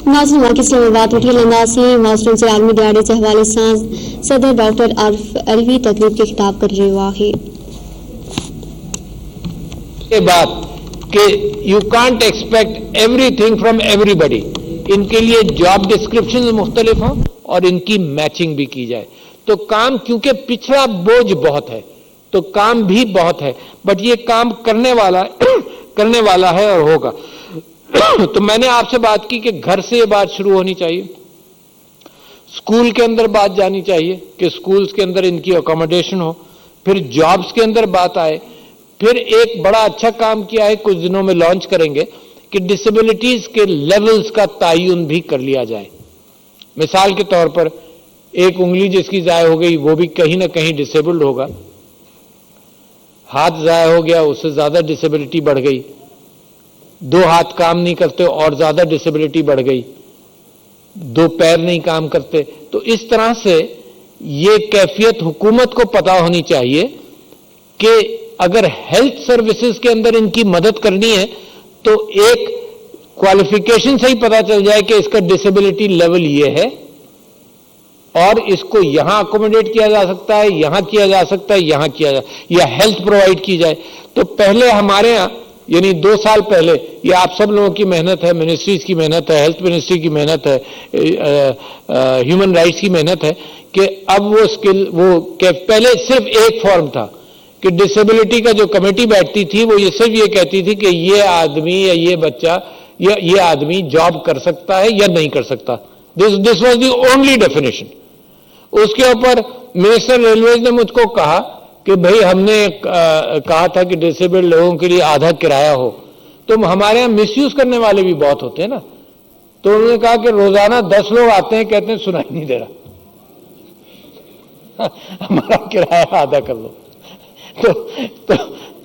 नाज़रीन वाक़ई इस्लामाबाद वठी हलंदासीं मास्टरनि जे आलमी दिहाड़े जे हवाले सां सदर डॉक्टर आरिफ अलवी तकरीब खे खिताब करे रहियो आहे। ये बात कि you can't expect everything from everybody, इनके लिए जॉब डिस्क्रिप्शन मुख्तलिफ हों और इनकी मैचिंग भी की जाए। तो काम, क्योंकि पिछड़ा बोझ बहुत है तो काम भी बहुत है, बट ये काम करने वाला है और होगा। तो मैंने आपसे बात की कि घर से ये बात शुरू होनी चाहिए, स्कूल के अंदर बात जानी चाहिए कि स्कूल्स के अंदर इनकी अकोमोडेशन हो, फिर जॉब्स के अंदर बात आए, फिर एक बड़ा अच्छा काम किया है, कुछ दिनों में लॉन्च करेंगे कि डिसेबिलिटीज के लेवल्स का तयन भी कर लिया जाए। मिसाल के तौर पर एक उंगली जिसकी ज़ाय हो गई वो भी कहीं ना कहीं डिसेबल्ड होगा, हाथ ज़ाय हो गया उससे ज़्यादा डिसेबिलिटी बढ़ गई, दो हाथ काम नहीं करते और ज़्यादा डिसेबिलिटी बढ़ गई, दो पैर नहीं काम करते। तो इस तरह से ये कैफियत हुकूमत को पता होनी चाहिए कि अगर हेल्थ सर्विसेज के अंदर इनकी मदद करनी है तो एक क्वालिफिकेशन से ही पता चल जाए कि इसका डिसेबिलिटी लेवल ये है और इसको यहां अकोमोडेट किया जा सकता है, यहां किया जा सकता है, यहां किया जा, या हेल्थ प्रोवाइड की जाए। तो पहले हमारे यहां यानी 2 साल पहले, ये आप सब लोगों की मेहनत है, मिनिस्ट्रीज की मेहनत है, हेल्थ मिनिस्ट्री की मेहनत है, ह्यूमन राइट्स की मेहनत है कि अब वो स्किल पहले सिर्फ एक फॉर्म था कि डिसेबिलिटी का जो कमेटी बैठती थी वो ये सिर्फ ये कहती थी कि ये आदमी या ये बच्चा या ये आदमी जॉब कर सकता है या नहीं कर सकता। This was the only definition. उसके ऊपर मिनिस्टर रेलवेज ने मुझको कहा कि भाई हमने कहा था कि डिसेबल्ड लोगों के लिए आधा किराया हो, तो हमारे यहाँ मिसयूज करने वाले भी बहुत होते हैं ना। तो उन्होंने कहा कि रोजाना 10 लोग आते हैं कहते हैं सुनाई नहीं दे रहा हमारा किराया आधा कर लो।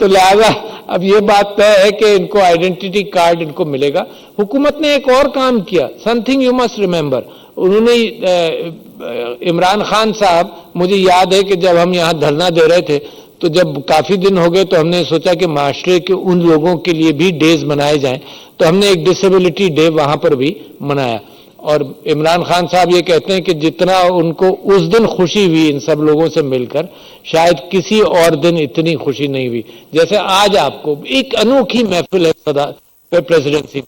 तो लिहाजा अब ये बात तय है कि इनको आइडेंटिटी कार्ड इनको मिलेगा। हुकूमत ने एक और काम किया, समथिंग यू मस्ट रिमेंबर। उन्होंने इमरान खान साहब, मुझे याद है कि जब हम यहाँ धरना दे रहे थे तो जब काफी दिन हो गए तो हमने सोचा कि माशरे के उन लोगों के लिए भी डेज मनाए जाएं, तो हमने एक डिसेबिलिटी डे वहां पर भी मनाया। और इमरान खान साहब ये कहते हैं कि जितना उनको उस दिन खुशी हुई इन सब लोगों से मिलकर, शायद किसी और दिन इतनी खुशी नहीं हुई जैसे आज आपको। एक अनोखी महफिल है सदा प्रेसिडेंसी।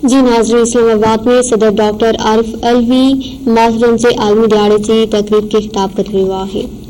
जी नाज़रीन, इस्लामाबाद में सदर डॉक्टर आरिफ अलवी मास्टरनि जे आलमी दिहाड़े जी तकरीब खे खिताब करे रहियो आहे।